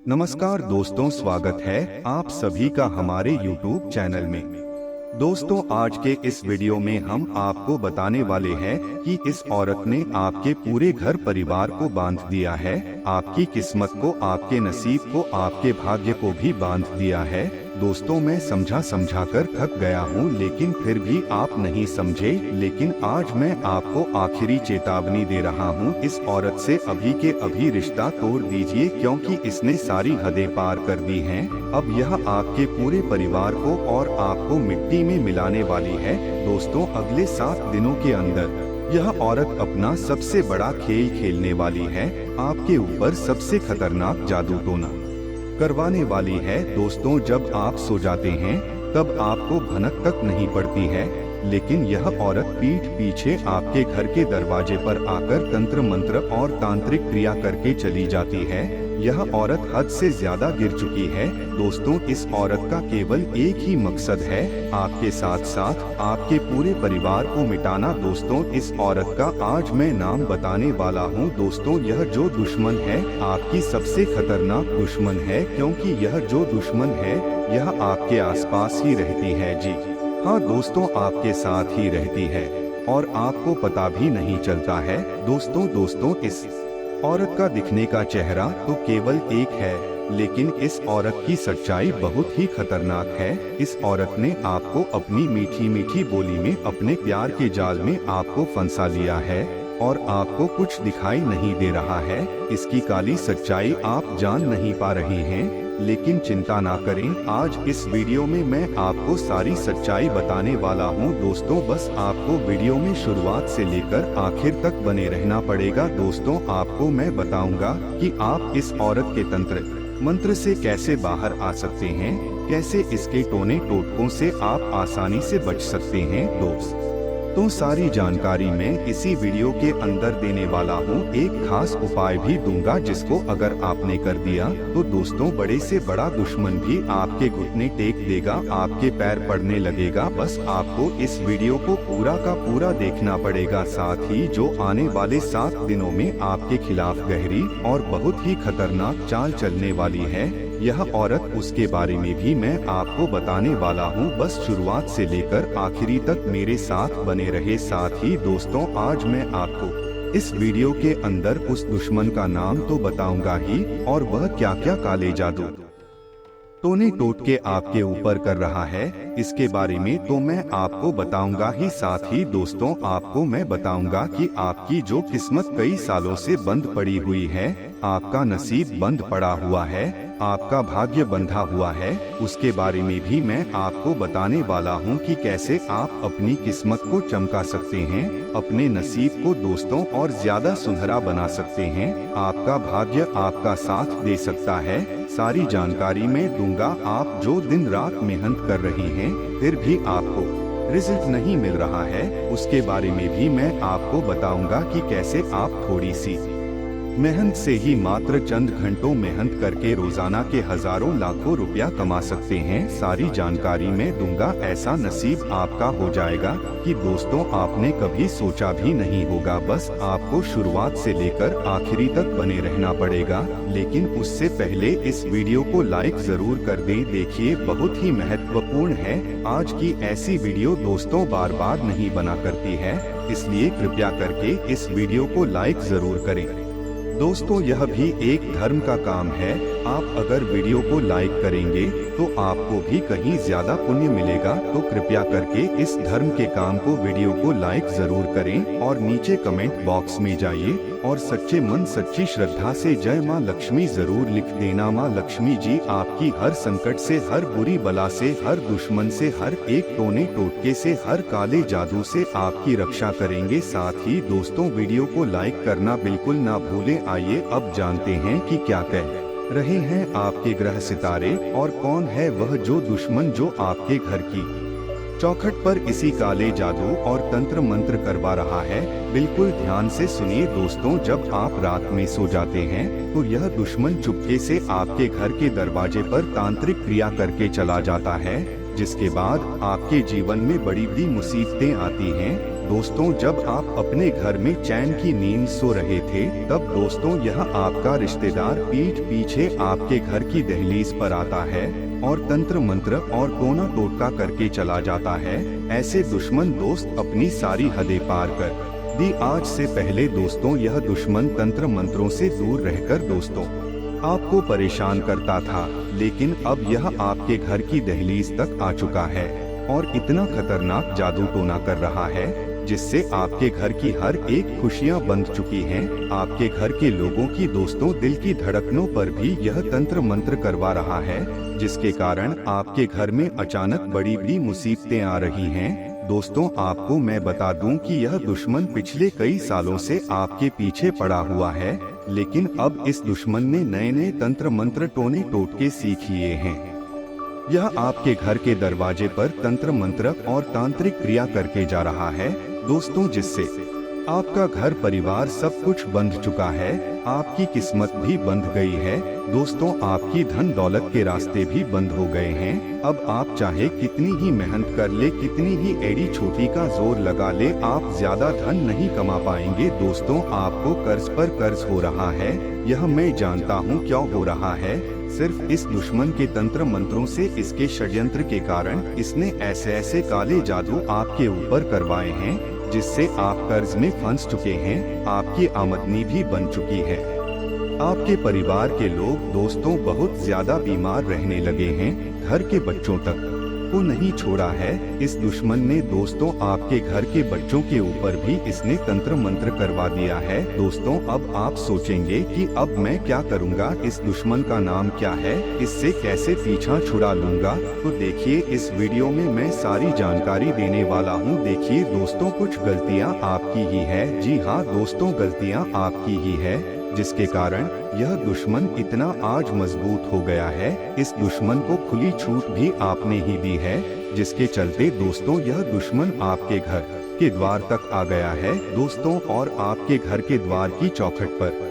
नमस्कार दोस्तों, स्वागत है आप सभी का हमारे YouTube चैनल में। दोस्तों, आज के इस वीडियो में हम आपको बताने वाले हैं कि इस औरत ने आपके पूरे घर परिवार को बांध दिया है, आपकी किस्मत को, आपके नसीब को, आपके भाग्य को भी बांध दिया है। दोस्तों, मैं समझा कर थक गया हूँ, लेकिन फिर भी आप नहीं समझे। लेकिन आज मैं आपको आखिरी चेतावनी दे रहा हूँ, इस औरत से अभी के अभी रिश्ता तोड़ दीजिए, क्योंकि इसने सारी हदें पार कर दी हैं। अब यह आपके पूरे परिवार को और आपको मिट्टी में मिलाने वाली है। दोस्तों, अगले 7 दिनों के अंदर यह औरत अपना सबसे बड़ा खेल खेलने वाली है, आपके ऊपर सबसे खतरनाक जादू टोना करवाने वाली है। दोस्तों, जब आप सो जाते हैं तब आपको भनक तक नहीं पड़ती है, लेकिन यह औरत पीठ पीछे आपके घर के दरवाजे पर आकर तंत्र मंत्र और तांत्रिक क्रिया करके चली जाती है। यह औरत हद से ज्यादा गिर चुकी है। दोस्तों, इस औरत का केवल एक ही मकसद है, आपके साथ साथ आपके पूरे परिवार को मिटाना। दोस्तों, इस औरत का आज मैं नाम बताने वाला हूँ। दोस्तों, यह जो दुश्मन है आपकी सबसे खतरनाक दुश्मन है, क्योंकि यह जो दुश्मन है यह आपके आसपास ही रहती है। जी हाँ दोस्तों, आपके साथ ही रहती है और आपको पता भी नहीं चलता है। दोस्तों, इस औरत का दिखने का चेहरा तो केवल एक है, लेकिन इस औरत की सच्चाई बहुत ही खतरनाक है। इस औरत ने आपको अपनी मीठी मीठी बोली में, अपने प्यार के जाल में आपको फंसा लिया है और आपको कुछ दिखाई नहीं दे रहा है। इसकी काली सच्चाई आप जान नहीं पा रहे हैं, लेकिन चिंता ना करें, आज इस वीडियो में मैं आपको सारी सच्चाई बताने वाला हूँ। दोस्तों, बस आपको वीडियो में शुरुआत से लेकर आखिर तक बने रहना पड़ेगा। दोस्तों, आपको मैं बताऊंगा कि आप इस औरत के तंत्र मंत्र से कैसे बाहर आ सकते हैं, कैसे इसके टोने टोटकों से आप आसानी से बच सकते हैं। तो सारी जानकारी मैं इसी वीडियो के अंदर देने वाला हूँ। एक खास उपाय भी दूंगा, जिसको अगर आपने कर दिया तो दोस्तों, बड़े से बड़ा दुश्मन भी आपके घुटने टेक देगा, आपके पैर पड़ने लगेगा। बस आपको इस वीडियो को पूरा का पूरा देखना पड़ेगा। साथ ही जो आने वाले 7 दिनों में आपके खिलाफ गहरी और बहुत ही खतरनाक चाल चलने वाली है, यह औरत, उसके बारे में भी मैं आपको बताने वाला हूँ। बस शुरुआत से लेकर आखिरी तक मेरे साथ बने रहे। साथ ही दोस्तों, आज मैं आपको इस वीडियो के अंदर उस दुश्मन का नाम तो बताऊंगा ही, और वह क्या क्या काले जादू टोने टोटके आपके ऊपर कर रहा है, इसके बारे में तो मैं आपको बताऊंगा ही। साथ ही दोस्तों, आपको मैं बताऊंगा कि आपकी जो किस्मत कई सालों से बंद पड़ी हुई है, आपका नसीब बंद पड़ा हुआ है, आपका भाग्य बंधा हुआ है, उसके बारे में भी मैं आपको बताने वाला हूँ कि कैसे आप अपनी किस्मत को चमका सकते हैं, अपने नसीब को दोस्तों और ज्यादा सुनहरा बना सकते हैं। आपका भाग्य आपका साथ दे सकता है। सारी जानकारी मैं दूंगा। आप जो दिन रात मेहनत कर रही हैं, फिर भी आपको रिजल्ट नहीं मिल रहा है, उसके बारे में भी मैं आपको बताऊंगा कि कैसे आप थोड़ी सी मेहनत से ही, मात्र चंद घंटों मेहनत करके रोजाना के हजारों लाखों रुपया कमा सकते हैं। सारी जानकारी मैं दूंगा। ऐसा नसीब आपका हो जाएगा कि दोस्तों, आपने कभी सोचा भी नहीं होगा। बस आपको शुरुआत से लेकर आखिरी तक बने रहना पड़ेगा। लेकिन उससे पहले इस वीडियो को लाइक जरूर कर दें। देखिए, बहुत ही महत्वपूर्ण है। आज की ऐसी वीडियो दोस्तों बार बार नहीं बना करती है, इसलिए कृपया करके इस वीडियो को लाइक जरूर करें। दोस्तों, यह भी एक धर्म का काम है। आप अगर वीडियो को लाइक करेंगे तो आपको भी कहीं ज्यादा पुण्य मिलेगा। तो कृपया करके इस धर्म के काम को, वीडियो को लाइक जरूर करें और नीचे कमेंट बॉक्स में जाइए और सच्चे मन, सच्ची श्रद्धा से जय माँ लक्ष्मी जरूर लिख देना। माँ लक्ष्मी जी आपकी हर संकट से, हर बुरी बला से, हर दुश्मन से, हर एक टोने टोटके से, हर काले जादू से आपकी रक्षा करेंगे। साथ ही दोस्तों, वीडियो को लाइक करना बिल्कुल ना भूलें। आइए अब जानते हैं कि क्या कह रहे हैं आपके ग्रह सितारे, और कौन है वह जो दुश्मन जो आपके घर की चौखट पर इसी काले जादू और तंत्र मंत्र करवा रहा है। बिल्कुल ध्यान से सुनिए दोस्तों, जब आप रात में सो जाते हैं तो यह दुश्मन चुपके से आपके घर के दरवाजे पर तांत्रिक क्रिया करके चला जाता है, जिसके बाद आपके जीवन में बड़ी बड़ी मुसीबतें आती हैं। दोस्तों जब आप अपने घर में चैन की नींद सो रहे थे, तब दोस्तों यह आपका रिश्तेदार पीठ पीछे आपके घर की दहलीज पर आता है और तंत्र मंत्र और टोना टोटका करके चला जाता है। ऐसे दुश्मन दोस्त अपनी सारी हदें पार कर दी। आज से पहले दोस्तों यह दुश्मन तंत्र मंत्रों से दूर रहकर दोस्तों आपको परेशान करता था, लेकिन अब यह आपके घर की दहलीज तक आ चुका है और इतना खतरनाक जादू टोना कर रहा है जिससे आपके घर की हर एक खुशियां बंध चुकी हैं। आपके घर के लोगों की दोस्तों दिल की धड़कनों पर भी यह तंत्र मंत्र करवा रहा है, जिसके कारण आपके घर में अचानक बड़ी बड़ी मुसीबतें आ रही हैं। दोस्तों आपको मैं बता दूं कि यह दुश्मन पिछले कई सालों से आपके पीछे पड़ा हुआ है, लेकिन अब इस दुश्मन ने नए नए तंत्र मंत्र टोने टोटके सीख लिए हैं। यह आपके घर के दरवाजे पर तंत्र मंत्र और तांत्रिक क्रिया करके जा रहा है दोस्तों, जिससे आपका घर परिवार सब कुछ बंध चुका है। आपकी किस्मत भी बंध गई है दोस्तों, आपकी धन दौलत के रास्ते भी बंद हो गए हैं। अब आप चाहे कितनी ही मेहनत कर ले, कितनी ही एड़ी छोटी का जोर लगा ले, आप ज्यादा धन नहीं कमा पाएंगे दोस्तों। आपको कर्ज पर कर्ज हो रहा है, यह मैं जानता हूँ क्यों हो रहा है। सिर्फ इस दुश्मन के तंत्र मंत्रों से, इसके षड्यंत्र के कारण इसने ऐसे ऐसे काले जादू आपके ऊपर करवाए हैं जिससे आप कर्ज में फंस चुके हैं। आपकी आमदनी भी बन चुकी है। आपके परिवार के लोग दोस्तों बहुत ज्यादा बीमार रहने लगे हैं, घर के बच्चों तक को नहीं छोड़ा है। इस दुश्मन ने दोस्तों आपके घर के बच्चों के ऊपर भी इसने तंत्र मंत्र करवा दिया है दोस्तों। अब आप सोचेंगे कि अब मैं क्या करूंगा, इस दुश्मन का नाम क्या है, इससे कैसे पीछा छुड़ा लूंगा। तो देखिए इस वीडियो में मैं सारी जानकारी देने वाला हूं। देखिए दोस्तों कुछ गलतियां आपकी ही है, जी हाँ दोस्तों गलतियां आपकी ही है, जिसके कारण यह दुश्मन इतना आज मजबूत हो गया है। इस दुश्मन को खुली छूट भी आपने ही दी है, जिसके चलते दोस्तों यह दुश्मन आपके घर के द्वार तक आ गया है दोस्तों, और आपके घर के द्वार की चौखट पर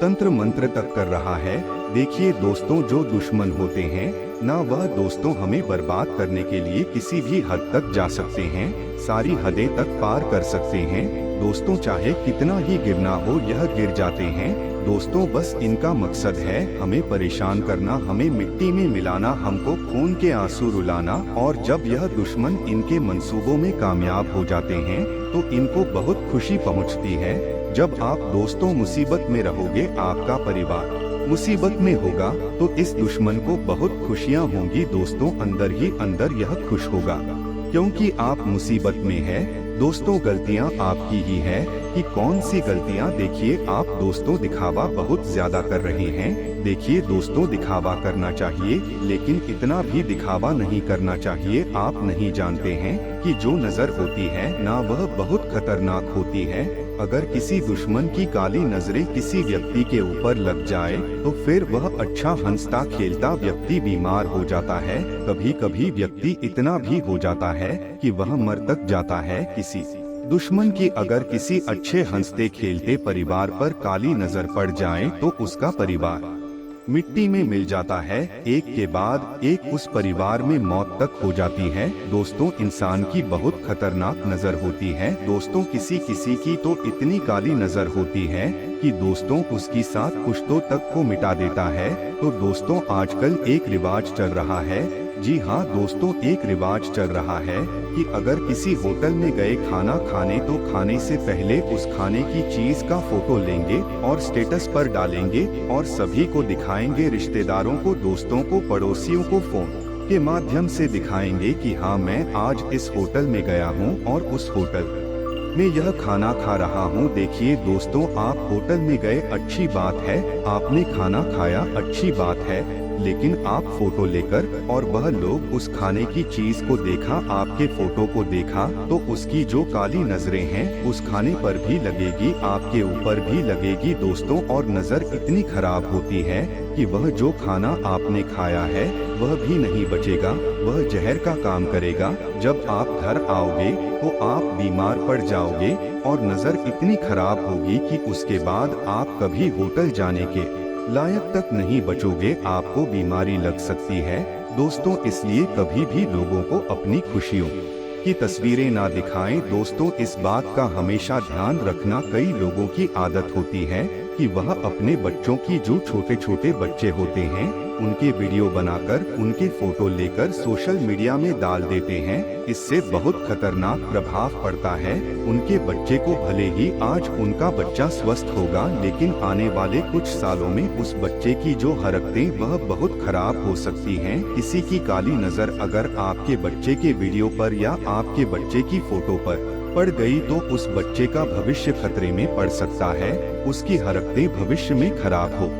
तंत्र मंत्र तक कर रहा है। देखिए दोस्तों जो दुश्मन होते हैं ना, वह दोस्तों हमें बर्बाद करने के लिए किसी भी हद तक जा सकते हैं, सारी हदें तक पार कर सकते हैं दोस्तों। चाहे कितना ही गिरना हो यह गिर जाते हैं दोस्तों। बस इनका मकसद है हमें परेशान करना, हमें मिट्टी में मिलाना, हमको खून के आंसू रुलाना। और जब यह दुश्मन इनके मंसूबों में कामयाब हो जाते हैं तो इनको बहुत खुशी पहुंचती है। जब आप दोस्तों मुसीबत में रहोगे, आपका परिवार मुसीबत में होगा, तो इस दुश्मन को बहुत खुशियां होंगी दोस्तों। अंदर ही अंदर यह खुश होगा क्योंकि आप मुसीबत में है दोस्तों। गलतियां आपकी ही है कि कौन सी गलतियां। देखिए आप दोस्तों दिखावा बहुत ज्यादा कर रहे हैं। देखिए दोस्तों दिखावा करना चाहिए, लेकिन इतना भी दिखावा नहीं करना चाहिए। आप नहीं जानते हैं कि जो नजर होती है ना, वह बहुत खतरनाक होती है। अगर किसी दुश्मन की काली नजरें किसी व्यक्ति के ऊपर लग जाए तो फिर वह अच्छा हंसता खेलता व्यक्ति बीमार हो जाता है। कभी कभी व्यक्ति इतना भी हो जाता है कि वह मर तक जाता है। किसी दुश्मन की अगर किसी अच्छे हंसते खेलते परिवार पर काली नजर पड़ जाए तो उसका परिवार मिट्टी में मिल जाता है। एक के बाद एक उस परिवार में मौत तक हो जाती है दोस्तों। इंसान की बहुत खतरनाक नजर होती है दोस्तों। किसी किसी की तो इतनी काली नजर होती है कि दोस्तों उसकी साथ पुश्तों तक को मिटा देता है। तो दोस्तों आजकल एक रिवाज चल रहा है, जी हाँ दोस्तों एक रिवाज चल रहा है कि अगर किसी होटल में गए खाना खाने तो खाने से पहले उस खाने की चीज का फोटो लेंगे और स्टेटस पर डालेंगे और सभी को दिखाएंगे, रिश्तेदारों को, दोस्तों को, पड़ोसियों को फोन के माध्यम से दिखाएंगे कि हाँ मैं आज इस होटल में गया हूँ और उस होटल में यह खाना खा रहा हूँ। देखिए दोस्तों आप होटल में गए, अच्छी बात है, आपने खाना खाया, अच्छी बात है, लेकिन आप फोटो लेकर और वह लोग उस खाने की चीज को देखा, आपके फोटो को देखा, तो उसकी जो काली नजरें हैं उस खाने पर भी लगेगी, आपके ऊपर भी लगेगी दोस्तों। और नजर इतनी खराब होती है कि वह जो खाना आपने खाया है वह भी नहीं बचेगा, वह जहर का काम करेगा। जब आप घर आओगे तो आप बीमार पड़ जाओगे और नजर इतनी खराब होगी कि उसके बाद आप कभी होटल जाने के लायक तक नहीं बचोगे, आपको बीमारी लग सकती है दोस्तों। इसलिए कभी भी लोगों को अपनी खुशियों की तस्वीरें ना दिखाएं। दोस्तों, इस बात का हमेशा ध्यान रखना, कई लोगों की आदत होती है कि वह अपने बच्चों की, जो छोटे छोटे बच्चे होते हैं, उनके वीडियो बनाकर उनके फोटो लेकर सोशल मीडिया में डाल देते हैं। इससे बहुत खतरनाक प्रभाव पड़ता है उनके बच्चे को। भले ही आज उनका बच्चा स्वस्थ होगा, लेकिन आने वाले कुछ सालों में उस बच्चे की जो हरकतें वह बहुत खराब हो सकती हैं। किसी की काली नजर अगर आपके बच्चे के वीडियो पर या आपके बच्चे की फोटो पर पड़ गई तो उस बच्चे का भविष्य खतरे में पड़ सकता है। उसकी हरकतें भविष्य में खराब हो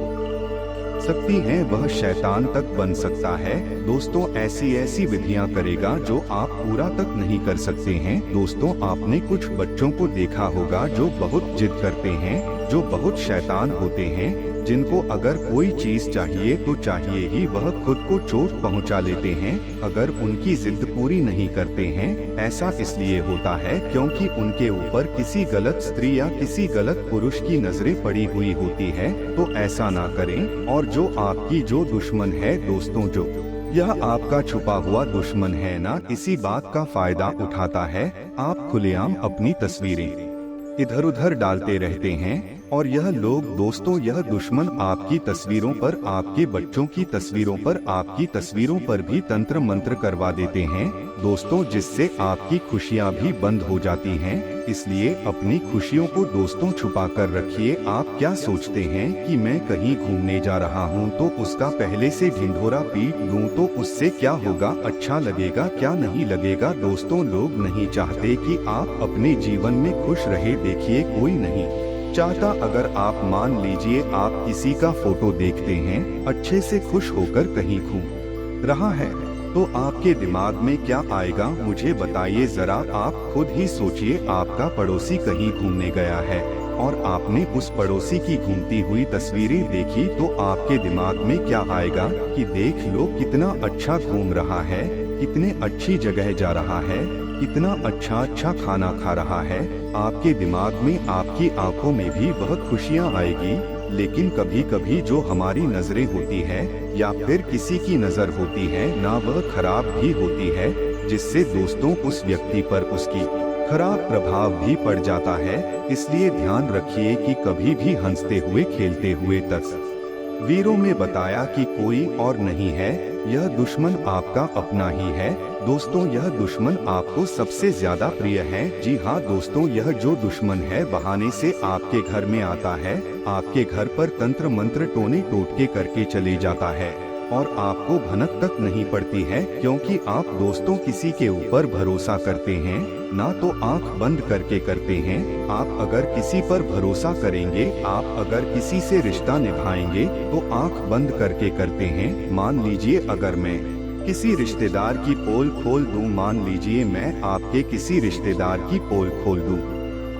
सकती हैं, वह शैतान तक बन सकता है। दोस्तों, ऐसी विधियां करेगा जो आप पूरा तक नहीं कर सकते हैं। दोस्तों, आपने कुछ बच्चों को देखा होगा जो बहुत जिद करते हैं, जो बहुत शैतान होते हैं, जिनको अगर कोई चीज चाहिए तो चाहिए ही, वह खुद को चोट पहुंचा लेते हैं अगर उनकी जिद पूरी नहीं करते हैं। ऐसा इसलिए होता है क्योंकि उनके ऊपर किसी गलत स्त्री या किसी गलत पुरुष की नजरें पड़ी हुई होती है। तो ऐसा ना करें। और जो आपकी जो दुश्मन है दोस्तों, जो यह आपका छुपा हुआ दुश्मन है ना, इसी बात का फायदा उठाता है। आप खुलेआम अपनी तस्वीरें इधर उधर डालते रहते हैं और यह लोग, दोस्तों, यह दुश्मन आपकी तस्वीरों पर, आपके बच्चों की तस्वीरों पर, आपकी तस्वीरों पर भी तंत्र मंत्र करवा देते हैं दोस्तों, जिससे आपकी खुशियां भी बंद हो जाती हैं। इसलिए अपनी खुशियों को दोस्तों छुपा कर रखिए। आप क्या सोचते हैं कि मैं कहीं घूमने जा रहा हूं तो उसका पहले से ढिंढोरा पीट लूं तो उससे क्या होगा, अच्छा लगेगा क्या नहीं लगेगा। दोस्तों, लोग नहीं चाहते कि आप अपने जीवन में खुश रहे। देखिए, कोई नहीं चाहता। अगर आप मान लीजिए आप किसी का फोटो देखते हैं अच्छे से खुश होकर कहीं घूम रहा है, तो आपके दिमाग में क्या आएगा मुझे बताइए जरा। आप खुद ही सोचिए, आपका पड़ोसी कहीं घूमने गया है और आपने उस पड़ोसी की घूमती हुई तस्वीरें देखी, तो आपके दिमाग में क्या आएगा कि देख लो कितना अच्छा घूम रहा है, कितने अच्छी जगह जा रहा है, कितना अच्छा खाना खा रहा है। आपके दिमाग में, आपकी आंखों में भी वह खुशियां आएगी। लेकिन कभी कभी जो हमारी नजरें होती है या फिर किसी की नजर होती है ना, वह खराब भी होती है, जिससे दोस्तों उस व्यक्ति पर उसकी खराब प्रभाव भी पड़ जाता है। इसलिए ध्यान रखिए कि कभी भी हंसते हुए खेलते हुए तस्वीरों में बताया कि कोई और नहीं है, यह दुश्मन आपका अपना ही है। दोस्तों, यह दुश्मन आपको सबसे ज्यादा प्रिय है। जी हाँ दोस्तों, यह जो दुश्मन है बहाने से आपके घर में आता है, आपके घर पर तंत्र मंत्र टोने टोटके करके चले जाता है और आपको भनक तक नहीं पड़ती है, क्योंकि आप दोस्तों किसी के ऊपर भरोसा करते हैं ना तो आंख बंद करके करते हैं। आप अगर किसी पर भरोसा करेंगे, आप अगर किसी से रिश्ता निभाएंगे तो आंख बंद करके करते हैं। मान लीजिए अगर मैं किसी रिश्तेदार की पोल खोल दूं, मान लीजिए मैं आपके किसी रिश्तेदार की पोल खोल दूं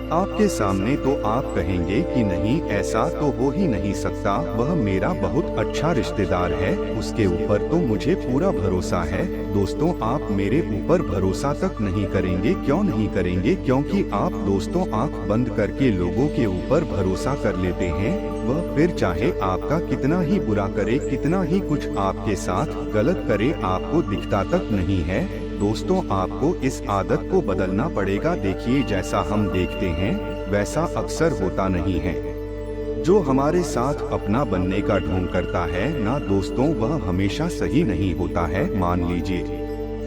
आपके सामने, तो आप कहेंगे कि नहीं, ऐसा तो हो ही नहीं सकता, वह मेरा बहुत अच्छा रिश्तेदार है, उसके ऊपर तो मुझे पूरा भरोसा है। दोस्तों, आप मेरे ऊपर भरोसा तक नहीं करेंगे। क्यों नहीं करेंगे? क्योंकि आप दोस्तों आंख बंद करके लोगों के ऊपर भरोसा कर लेते हैं। वह फिर चाहे आपका कितना ही बुरा करे, कितना ही कुछ आपके साथ गलत करे, आपको दिखता तक नहीं है। दोस्तों, आपको इस आदत को बदलना पड़ेगा। देखिए, जैसा हम देखते हैं वैसा अक्सर होता नहीं है। जो हमारे साथ अपना बनने का ढोंग करता है ना दोस्तों, वह हमेशा सही नहीं होता है। मान लीजिए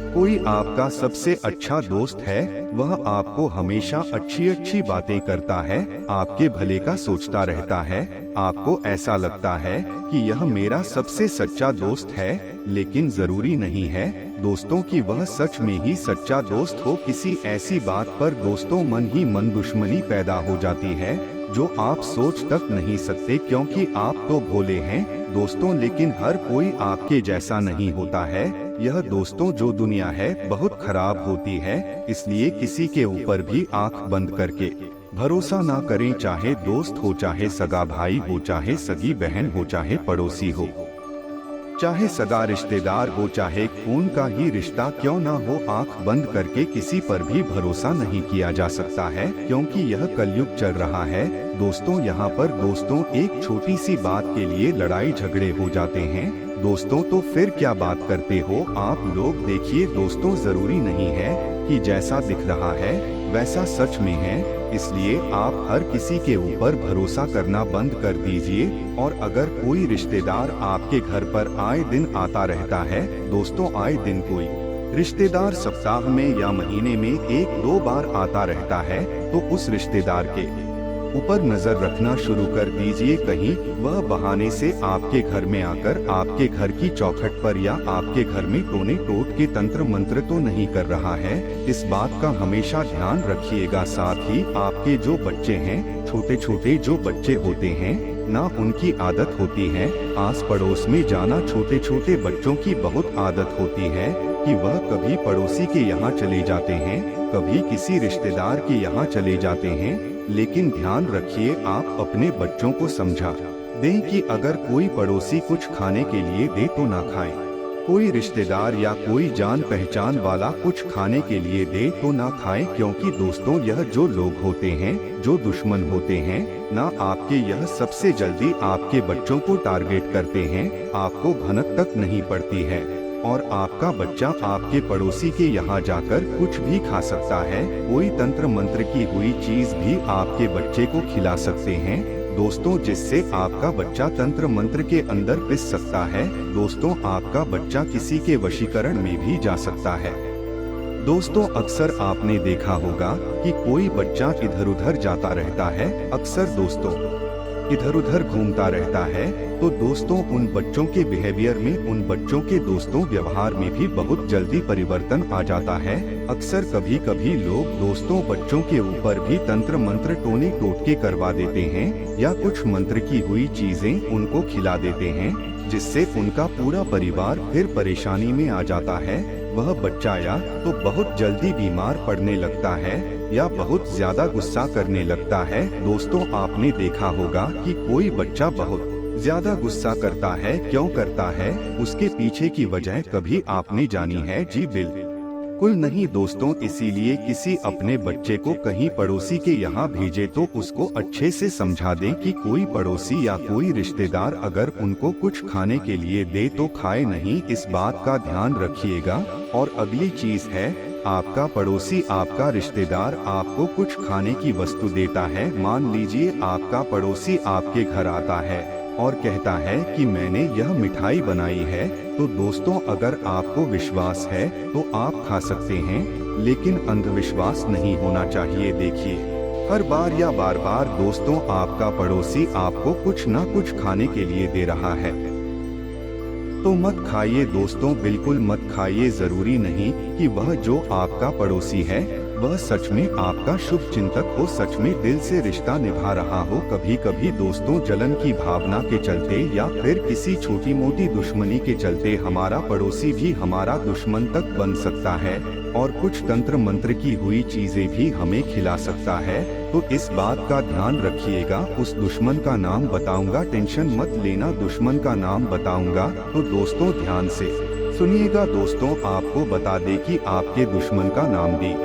कोई आपका सबसे अच्छा दोस्त है, वह आपको हमेशा अच्छी बातें करता है, आपके भले का सोचता रहता है। आपको ऐसा लगता है कि यह मेरा सबसे सच्चा दोस्त है, लेकिन जरूरी नहीं है दोस्तों कि वह सच में ही सच्चा दोस्त हो। किसी ऐसी बात पर दोस्तों मन ही मन दुश्मनी पैदा हो जाती है जो आप सोच तक नहीं सकते, क्योंकि आप तो भोले हैं दोस्तों, लेकिन हर कोई आपके जैसा नहीं होता है। यह दोस्तों जो दुनिया है बहुत खराब होती है, इसलिए किसी के ऊपर भी आंख बंद करके भरोसा ना करें, चाहे दोस्त हो, चाहे सगा भाई हो, चाहे सगी बहन हो, चाहे पड़ोसी हो, चाहे सगा रिश्तेदार हो, चाहे खून का ही रिश्ता क्यों ना हो। आंख बंद करके किसी पर भी भरोसा नहीं किया जा सकता है, क्योंकि यह कलयुग चल रहा है दोस्तों। यहाँ पर दोस्तों एक छोटी सी बात के लिए लड़ाई झगड़े हो जाते हैं दोस्तों, तो फिर क्या बात करते हो आप लोग। देखिए दोस्तों, जरूरी नहीं है कि जैसा दिख रहा है वैसा सच में है, इसलिए आप हर किसी के ऊपर भरोसा करना बंद कर दीजिए। और अगर कोई रिश्तेदार आपके घर पर आए दिन आता रहता है, दोस्तों आए दिन कोई रिश्तेदार सप्ताह में या महीने में 1-2 बार आता रहता है, तो उस रिश्तेदार के ऊपर नजर रखना शुरू कर दीजिए। कहीं वह बहाने से आपके घर में आकर आपके घर की चौखट पर या आपके घर में टोने टोट के तंत्र मंत्र तो नहीं कर रहा है, इस बात का हमेशा ध्यान रखिएगा। साथ ही आपके जो बच्चे हैं, छोटे छोटे जो बच्चे होते हैं ना, उनकी आदत होती है आस पड़ोस में जाना। छोटे छोटे बच्चों की बहुत आदत होती है कि वह कभी पड़ोसी के यहाँ चले जाते हैं, कभी किसी रिश्तेदार के यहाँ चले जाते हैं। लेकिन ध्यान रखिए, आप अपने बच्चों को समझा दें कि अगर कोई पड़ोसी कुछ खाने के लिए दे तो ना खाएं, कोई रिश्तेदार या कोई जान पहचान वाला कुछ खाने के लिए दे तो ना खाएं, क्योंकि दोस्तों यह जो लोग होते हैं, जो दुश्मन होते हैं ना आपके, यह सबसे जल्दी आपके बच्चों को टारगेट करते हैं, आपको भनक तक नहीं पड़ती है। और आपका बच्चा आपके पड़ोसी के यहाँ जाकर कुछ भी खा सकता है, कोई तंत्र मंत्र की हुई चीज भी आपके बच्चे को खिला सकते हैं दोस्तों, जिससे आपका बच्चा तंत्र मंत्र के अंदर पिस सकता है। दोस्तों आपका बच्चा किसी के वशीकरण में भी जा सकता है। दोस्तों अक्सर आपने देखा होगा कि कोई बच्चा इधर उधर जाता रहता है, अक्सर दोस्तों इधर उधर घूमता रहता है, तो दोस्तों उन बच्चों के बिहेवियर में, उन बच्चों के दोस्तों व्यवहार में भी बहुत जल्दी परिवर्तन आ जाता है। अक्सर कभी कभी लोग दोस्तों बच्चों के ऊपर भी तंत्र मंत्र टोने टोटके करवा देते हैं या कुछ मंत्र की हुई चीजें उनको खिला देते हैं, जिससे उनका पूरा परिवार फिर परेशानी में आ जाता है। वह बच्चा या तो बहुत जल्दी बीमार पड़ने लगता है या बहुत ज्यादा गुस्सा करने लगता है। दोस्तों आपने देखा होगा कि कोई बच्चा बहुत ज्यादा गुस्सा करता है, क्यों करता है, उसके पीछे की वजह कभी आपने जानी है? जी बिल्कुल नहीं दोस्तों। इसीलिए किसी अपने बच्चे को कहीं पड़ोसी के यहाँ भेजे तो उसको अच्छे से समझा दें कि कोई पड़ोसी या कोई रिश्तेदार अगर उनको कुछ खाने के लिए दे तो खाए नहीं, इस बात का ध्यान रखिएगा। और अगली चीज है, आपका पड़ोसी, आपका रिश्तेदार आपको कुछ खाने की वस्तु देता है। मान लीजिए आपका पड़ोसी आपके घर आता है और कहता है कि मैंने यह मिठाई बनाई है, तो दोस्तों अगर आपको विश्वास है तो आप खा सकते हैं, लेकिन अंधविश्वास नहीं होना चाहिए। देखिए हर बार या बार बार दोस्तों आपका पड़ोसी आपको कुछ ना कुछ खाने के लिए दे रहा है तो मत खाइए दोस्तों, बिल्कुल मत खाइए। जरूरी नहीं कि वह जो आपका पड़ोसी है वह सच में आपका शुभ चिंतक हो, सच में दिल से रिश्ता निभा रहा हो। कभी कभी दोस्तों जलन की भावना के चलते या फिर किसी छोटी मोटी दुश्मनी के चलते हमारा पड़ोसी भी हमारा दुश्मन तक बन सकता है और कुछ तंत्र मंत्र की हुई चीजें भी हमें खिला सकता है। तो इस बात का ध्यान रखिएगा। उस दुश्मन का नाम बताऊंगा, टेंशन मत लेना, दुश्मन का नाम बताऊंगा, तो दोस्तों ध्यान से सुनिएगा। दोस्तों आपको बता दे कि आपके दुश्मन का नाम भी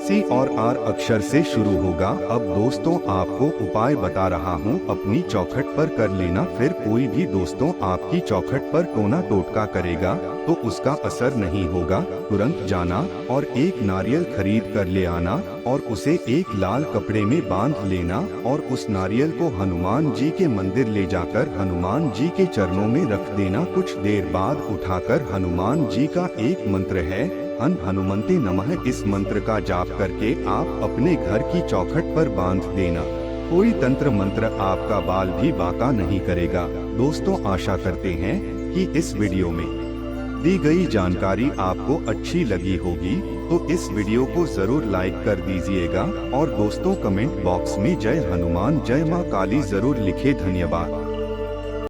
C और R अक्षर से शुरू होगा। अब दोस्तों आपको उपाय बता रहा हूँ, अपनी चौखट पर कर लेना। फिर कोई भी दोस्तों आपकी चौखट पर टोना टोटका करेगा तो उसका असर नहीं होगा। तुरंत जाना और एक नारियल खरीद कर ले आना और उसे एक लाल कपड़े में बांध लेना और उस नारियल को हनुमान जी के मंदिर ले जाकर हनुमान जी के चरणों में रख देना। कुछ देर बाद उठाकर हनुमान जी का एक मंत्र है, हन हनुमते नमः, इस मंत्र का जाप करके आप अपने घर की चौखट पर बांध देना। कोई तंत्र मंत्र आपका बाल भी बांका नहीं करेगा। दोस्तों आशा करते हैं कि इस वीडियो में दी गई जानकारी आपको अच्छी लगी होगी, तो इस वीडियो को जरूर लाइक कर दीजिएगा और दोस्तों कमेंट बॉक्स में जय हनुमान जय मां काली जरूर लिखे। धन्यवाद।